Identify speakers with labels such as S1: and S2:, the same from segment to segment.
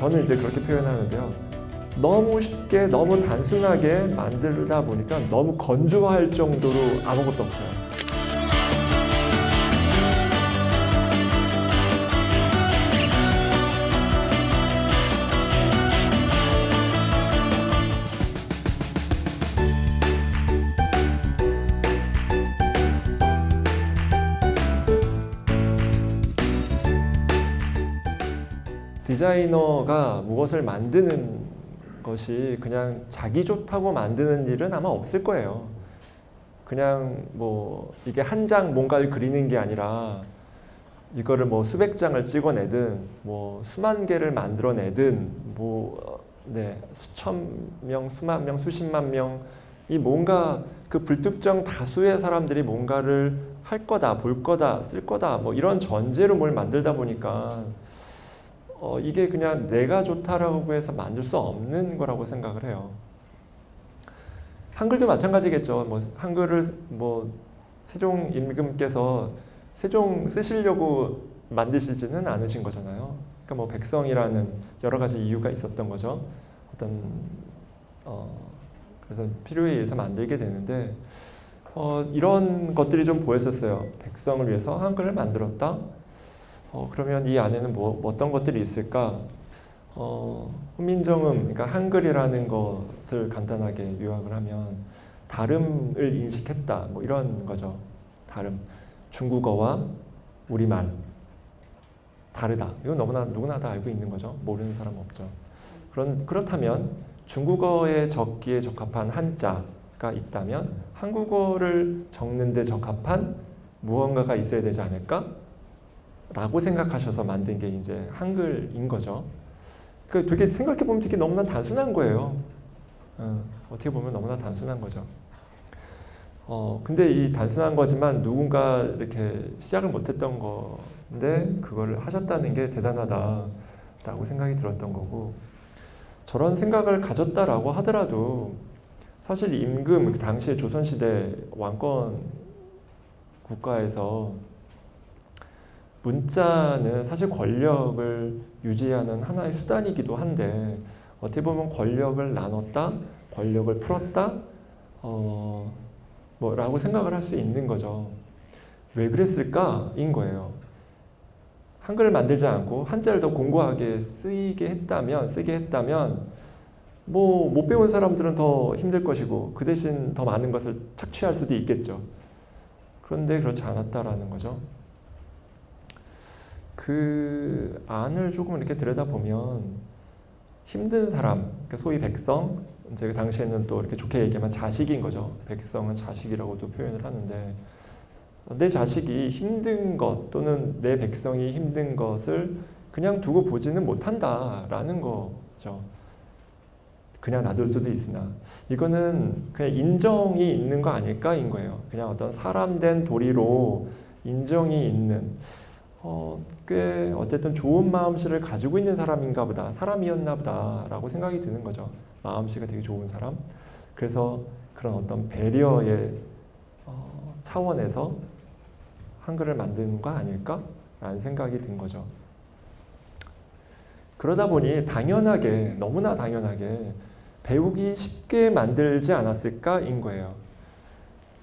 S1: 저는 이제 그렇게 표현하는데요. 너무 쉽게, 너무 단순하게 만들다 보니까 너무 건조할 정도로 아무것도 없어요. 디자이너가 무엇을 만드는 것이 그냥 자기 좋다고 만드는 일은 아마 없을 거예요. 그냥 뭐 이게 한 장 뭔가를 그리는 게 아니라 이거를 뭐 수백 장을 찍어내든 뭐 수만 개를 만들어내든 뭐 수천 명, 수만 명, 수십만 명 이 뭔가 그 불특정 다수의 사람들이 뭔가를 할 거다, 볼 거다, 쓸 거다 뭐 이런 전제로 뭘 만들다 보니까 이게 그냥 내가 좋다라고 해서 만들 수 없는 거라고 생각을 해요. 한글도 마찬가지겠죠. 뭐 한글을 뭐 세종 임금께서 세종 쓰시려고 만드시지는 않으신 거잖아요. 그러니까 뭐 백성이라는 여러 가지 이유가 있었던 거죠. 어떤 그래서 필요에 의해서 만들게 되는데 이런 것들이 좀 보였었어요. 백성을 위해서 한글을 만들었다. 그러면 이 안에는 어떤 것들이 있을까? 훈민정음, 그러니까 한글이라는 것을 간단하게 요약을 하면 다름을 인식했다. 뭐 이런 거죠. 다름. 중국어와 우리말. 다르다. 이건 누구나 다 알고 있는 거죠. 모르는 사람 없죠. 그렇다면 중국어에 적기에 적합한 한자가 있다면 한국어를 적는 데 적합한 무언가가 있어야 되지 않을까? 라고 생각하셔서 만든 게 이제 한글인 거죠. 그러니까 되게 생각해보면 되게 너무나 단순한 거예요. 어떻게 보면 너무나 단순한 거죠. 근데 이 단순한 거지만 누군가 이렇게 시작을 못했던 건데 그걸 하셨다는 게 대단하다라고 생각이 들었던 거고, 저런 생각을 가졌다라고 하더라도 사실 임금, 그 당시에 조선시대 왕권 국가에서 문자는 사실 권력을 유지하는 하나의 수단이기도 한데 어떻게 보면 권력을 나눴다, 권력을 풀었다, 라고 생각을 할 수 있는 거죠. 왜 그랬을까인 거예요. 한글을 만들지 않고 한자를 더 공고하게 쓰게 했다면 뭐 못 배운 사람들은 더 힘들 것이고 그 대신 더 많은 것을 착취할 수도 있겠죠. 그런데 그렇지 않았다라는 거죠. 그 안을 조금 이렇게 들여다보면 힘든 사람, 그러니까 소위 백성, 이제 그 당시에는 또 이렇게 좋게 얘기하면 자식인 거죠. 백성은 자식이라고도 표현을 하는데 내 자식이 힘든 것 또는 내 백성이 힘든 것을 그냥 두고 보지는 못한다라는 거죠. 그냥 놔둘 수도 있으나 이거는 그냥 인정이 있는 거 아닐까인 거예요. 그냥 어떤 사람된 도리로 인정이 있는 꽤 어쨌든 좋은 마음씨를 가지고 있는 사람인가 보다, 사람이었나 보다 라고 생각이 드는 거죠. 마음씨가 되게 좋은 사람. 그래서 그런 어떤 배려의 차원에서 한글을 만드는 거 아닐까? 라는 생각이 든 거죠. 그러다 보니 당연하게, 너무나 당연하게 배우기 쉽게 만들지 않았을까인 거예요.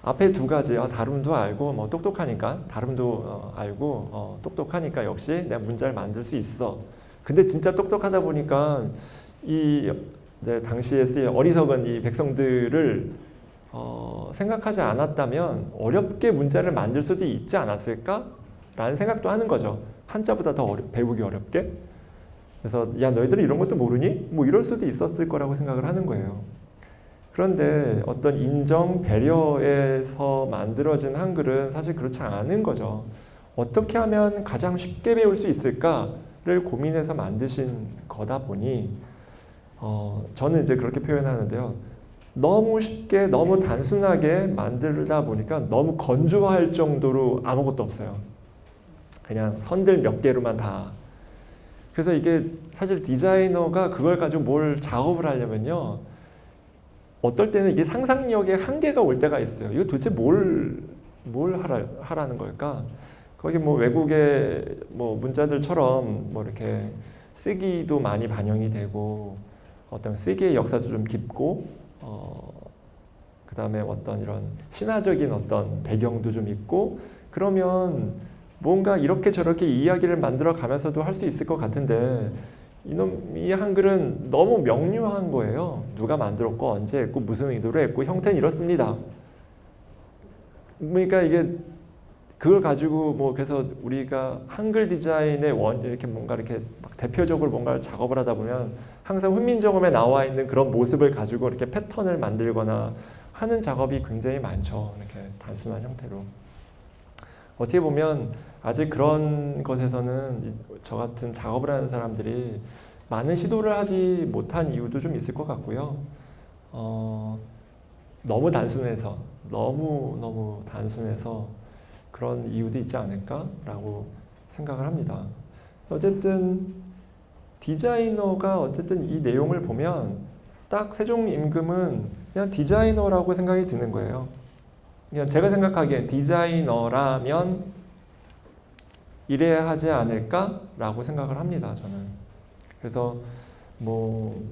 S1: 앞에 두 가지, 다름도 알고 뭐 똑똑하니까, 다름도 알고 똑똑하니까 역시 내가 문자를 만들 수 있어. 근데 진짜 똑똑하다 보니까 이제 당시에 쓰인 어리석은 이 백성들을 생각하지 않았다면 어렵게 문자를 만들 수도 있지 않았을까? 라는 생각도 하는 거죠. 한자보다 더 배우기 어렵게. 그래서 야 너희들은 이런 것도 모르니? 뭐 이럴 수도 있었을 거라고 생각을 하는 거예요. 그런데 어떤 인정, 배려에서 만들어진 한글은 사실 그렇지 않은 거죠. 어떻게 하면 가장 쉽게 배울 수 있을까를 고민해서 만드신 거다 보니 저는 이제 그렇게 표현하는데요. 너무 쉽게, 너무 단순하게 만들다 보니까 너무 건조할 정도로 아무것도 없어요. 그냥 선들 몇 개로만 다. 그래서 이게 사실 디자이너가 그걸 가지고 뭘 작업을 하려면요. 어떨 때는 이게 상상력의 한계가 올 때가 있어요. 이거 도대체 뭘 하라는 걸까? 거기 뭐 외국의 뭐 문자들처럼 뭐 이렇게 쓰기도 많이 반영이 되고 어떤 쓰기의 역사도 좀 깊고 그 다음에 어떤 이런 신화적인 어떤 배경도 좀 있고 그러면 뭔가 이렇게 저렇게 이야기를 만들어 가면서도 할 수 있을 것 같은데 이 한글은 너무 명료한 거예요. 누가 만들었고 언제 했고 무슨 의도로 했고 형태는 이렇습니다. 그러니까 이게 그걸 가지고 뭐 그래서 우리가 한글 디자인의 이렇게 뭔가 이렇게 막 대표적으로 뭔가를 작업을 하다 보면 항상 훈민정음에 나와 있는 그런 모습을 가지고 이렇게 패턴을 만들거나 하는 작업이 굉장히 많죠. 이렇게 단순한 형태로. 어떻게 보면 아직 그런 것에서는 저 같은 작업을 하는 사람들이 많은 시도를 하지 못한 이유도 좀 있을 것 같고요. 너무 단순해서 너무 단순해서 그런 이유도 있지 않을까라고 생각을 합니다. 어쨌든 디자이너가 어쨌든 이 내용을 보면 딱 세종임금은 그냥 디자이너라고 생각이 드는 거예요. 그냥 제가 생각하기엔 디자이너라면 이래야 하지 않을까라고 생각을 합니다. 저는. 그래서 뭐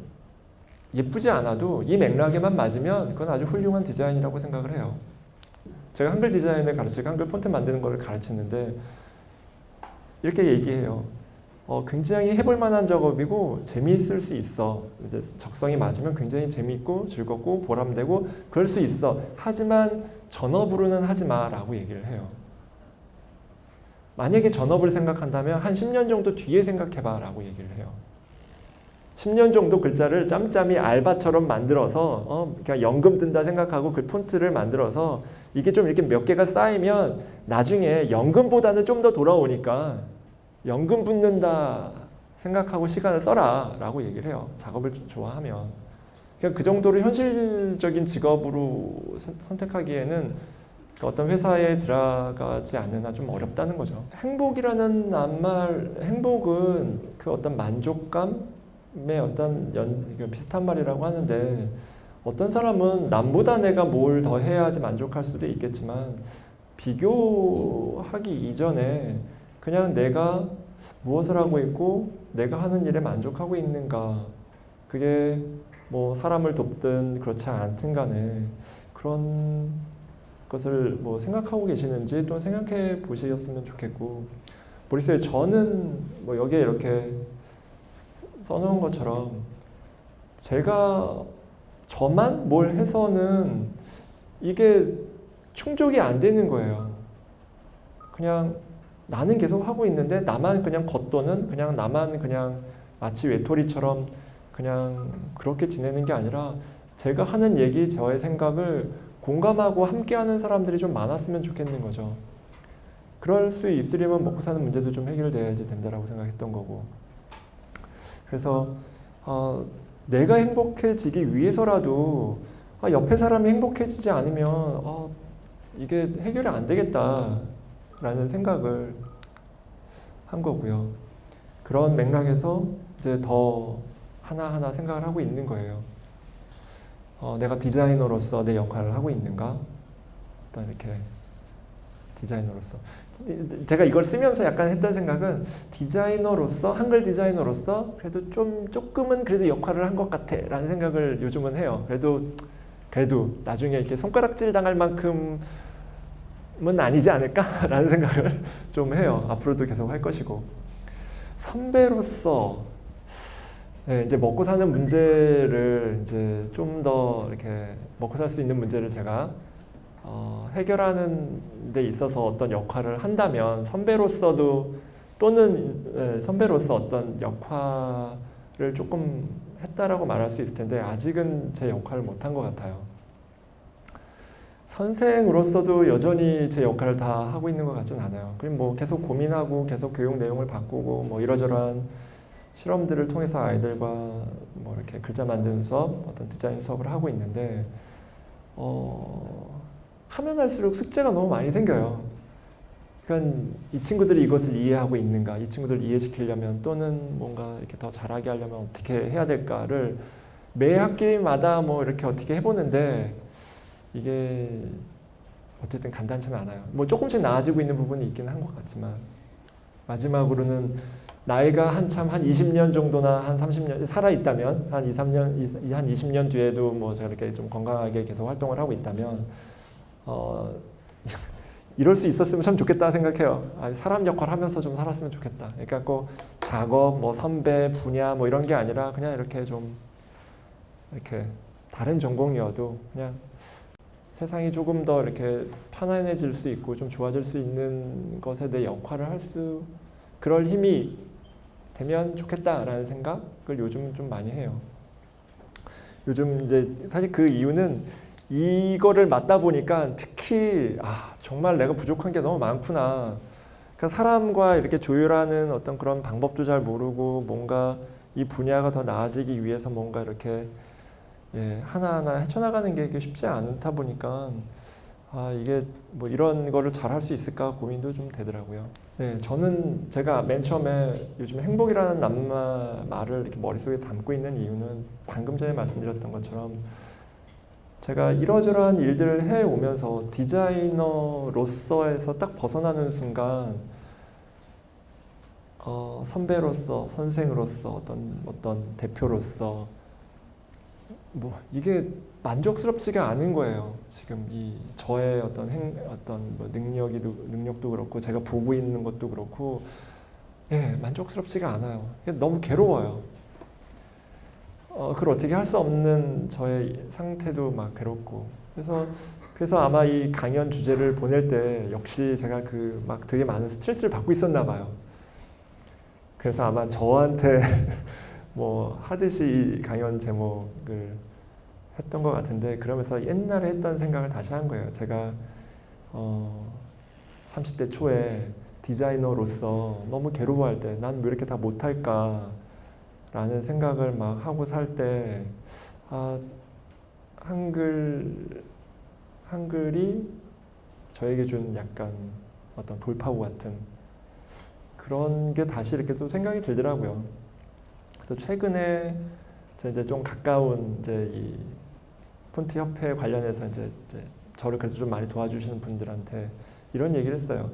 S1: 예쁘지 않아도 이 맥락에만 맞으면 그건 아주 훌륭한 디자인이라고 생각을 해요. 제가 한글 디자인을 가르치고 한글 폰트 만드는 걸 가르치는데 이렇게 얘기해요. 굉장히 해볼 만한 작업이고 재미있을 수 있어. 이제 적성이 맞으면 굉장히 재미있고 즐겁고 보람되고 그럴 수 있어. 하지만 전업으로는 하지 마라고 얘기를 해요. 만약에 전업을 생각한다면 한 10년 정도 뒤에 생각해봐 라고 얘기를 해요. 10년 정도 글자를 짬짬이 알바처럼 만들어서 그냥 연금 든다 생각하고 그 폰트를 만들어서 이게 좀 이렇게 몇 개가 쌓이면 나중에 연금보다는 좀 더 돌아오니까 연금 붙는다 생각하고 시간을 써라 라고 얘기를 해요. 작업을 좋아하면. 그냥 그 정도로 현실적인 직업으로 선택하기에는 어떤 회사에 들어가지 않는 한 좀 어렵다는 거죠. 행복이라는 낱말, 행복은 그 어떤 만족감의 어떤 비슷한 말이라고 하는데 어떤 사람은 남보다 내가 뭘 더 해야지 만족할 수도 있겠지만 비교하기 이전에 그냥 내가 무엇을 하고 있고 내가 하는 일에 만족하고 있는가 그게 뭐 사람을 돕든 그렇지 않든 간에 그런 것을 뭐 생각하고 계시는지 또 생각해 보셨으면 좋겠고 모르겠어요. 저는 뭐 여기에 이렇게 써놓은 것처럼 제가 저만 뭘 해서는 이게 충족이 안 되는 거예요. 그냥 나는 계속 하고 있는데 나만 그냥 겉도는 그냥 나만 그냥 마치 외톨이처럼 그냥 그렇게 지내는 게 아니라 제가 하는 얘기, 저의 생각을 공감하고 함께하는 사람들이 좀 많았으면 좋겠는 거죠. 그럴 수 있으려면 먹고 사는 문제도 좀 해결돼야지 된다라고 생각했던 거고. 그래서 내가 행복해지기 위해서라도 옆에 사람이 행복해지지 않으면 이게 해결이 안 되겠다라는 생각을 한 거고요. 그런 맥락에서 이제 더 하나하나 생각을 하고 있는 거예요. 내가 디자이너로서 내 역할을 하고 있는가? 어떤 이렇게 디자이너로서 제가 이걸 쓰면서 약간 했던 생각은 디자이너로서 한글 디자이너로서 그래도 조금은 그래도 역할을 한 것 같아라는 생각을 요즘은 해요. 그래도 나중에 이렇게 손가락질 당할 만큼은 아니지 않을까라는 생각을 좀 해요. 앞으로도 계속 할 것이고 선배로서 네, 이제 먹고 사는 문제를 이제 좀 더 이렇게 먹고 살 수 있는 문제를 제가 해결하는 데 있어서 어떤 역할을 한다면 선배로서도 또는 선배로서 어떤 역할을 조금 했다라고 말할 수 있을 텐데 아직은 제 역할을 못한 것 같아요. 선생으로서도 여전히 제 역할을 다 하고 있는 것 같진 않아요. 그리고 뭐 계속 고민하고 계속 교육 내용을 바꾸고 뭐 이러저러한 실험들을 통해서 아이들과 뭐 이렇게 글자 만드는 수업, 어떤 디자인 수업을 하고 있는데 하면 할수록 숙제가 너무 많이 생겨요. 그러니까 이 친구들이 이것을 이해하고 있는가, 이 친구들을 이해시키려면 또는 뭔가 이렇게 더 잘하게 하려면 어떻게 해야 될까를 매 학기마다 뭐 이렇게 어떻게 해보는데 이게 어쨌든 간단치는 않아요. 뭐 조금씩 나아지고 있는 부분이 있긴 한 것 같지만 마지막으로는 나이가 한참 한 20년 정도나 한 30년 살아 있다면 한 2, 3년 한 20년 뒤에도 뭐 제가 이렇게 좀 건강하게 계속 활동을 하고 있다면 이럴 수 있었으면 참 좋겠다 생각해요. 사람 역할 하면서 좀 살았으면 좋겠다. 그러니까 꼭 작업, 뭐 선배, 분야 뭐 이런 게 아니라 그냥 이렇게 좀 이렇게 다른 전공이어도 그냥 세상이 조금 더 이렇게 편안해질 수 있고 좀 좋아질 수 있는 것에 내 역할을 할 수 그럴 힘이 되면 좋겠다라는 생각을 요즘 좀 많이 해요. 요즘 이제 사실 그 이유는 이거를 맡다 보니까 특히 정말 내가 부족한 게 너무 많구나. 그러니까 사람과 이렇게 조율하는 어떤 그런 방법도 잘 모르고 뭔가 이 분야가 더 나아지기 위해서 뭔가 이렇게 하나하나 헤쳐나가는 게 쉽지 않다 보니까 이게 뭐 이런 거를 잘 할 수 있을까 고민도 좀 되더라고요. 네, 저는 제가 맨 처음에 요즘 행복이라는 말을 이렇게 머릿속에 담고 있는 이유는 방금 전에 말씀드렸던 것처럼 제가 이러저러한 일들을 해오면서 디자이너로서에서 딱 벗어나는 순간 선배로서, 선생으로서, 어떤 대표로서 뭐 이게 만족스럽지가 않은 거예요. 지금 이 저의 어떤 뭐 능력도 그렇고 제가 보고 있는 것도 그렇고 만족스럽지가 않아요. 너무 괴로워요. 그걸 어떻게 할 수 없는 저의 상태도 막 괴롭고 그래서 아마 이 강연 주제를 보낼 때 역시 제가 막 되게 많은 스트레스를 받고 있었나 봐요. 그래서 아마 저한테 뭐 하듯이 이 강연 제목을 했던 것 같은데 그러면서 옛날에 했던 생각을 다시 한 거예요. 제가 30대 초에 디자이너로서 너무 괴로워할 때 난 왜 이렇게 다 못할까 라는 생각을 막 하고 살 때 한글이 저에게 준 약간 어떤 돌파구 같은 그런 게 다시 이렇게 또 생각이 들더라고요. 그래서 최근에 이제 좀 가까운 이 폰트 협회 관련해서 이제 저를 그래도 좀 많이 도와주시는 분들한테 이런 얘기를 했어요.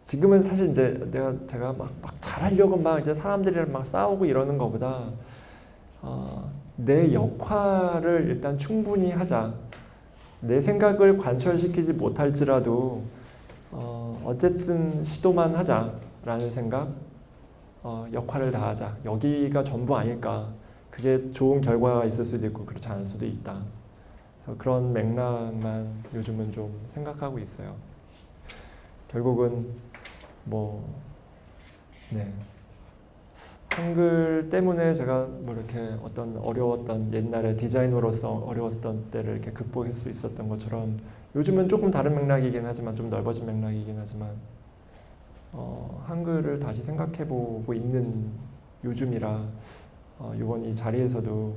S1: 지금은 사실 이제 제가 막 잘하려고 막 이제 사람들이랑 막 싸우고 이러는 것보다 내 역할을 일단 충분히 하자. 내 생각을 관철시키지 못할지라도 어쨌든 시도만 하자라는 생각. 역할을 다하자. 여기가 전부 아닐까. 그게 좋은 결과가 있을 수도 있고 그렇지 않을 수도 있다. 그래서 그런 맥락만 요즘은 좀 생각하고 있어요. 결국은 한글 때문에 제가 뭐 이렇게 어떤 어려웠던 옛날에 디자이너로서 어려웠던 때를 이렇게 극복할 수 있었던 것처럼 요즘은 조금 다른 맥락이긴 하지만 좀 넓어진 맥락이긴 하지만 한글을 다시 생각해보고 있는 요즘이라 이번 이 자리에서도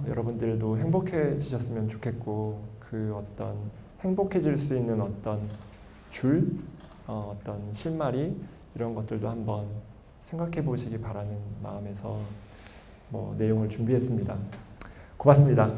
S1: 여러분들도 행복해지셨으면 좋겠고 그 어떤 행복해질 수 있는 어떤 어떤 실마리 이런 것들도 한번 생각해 보시기 바라는 마음에서 내용을 준비했습니다. 고맙습니다.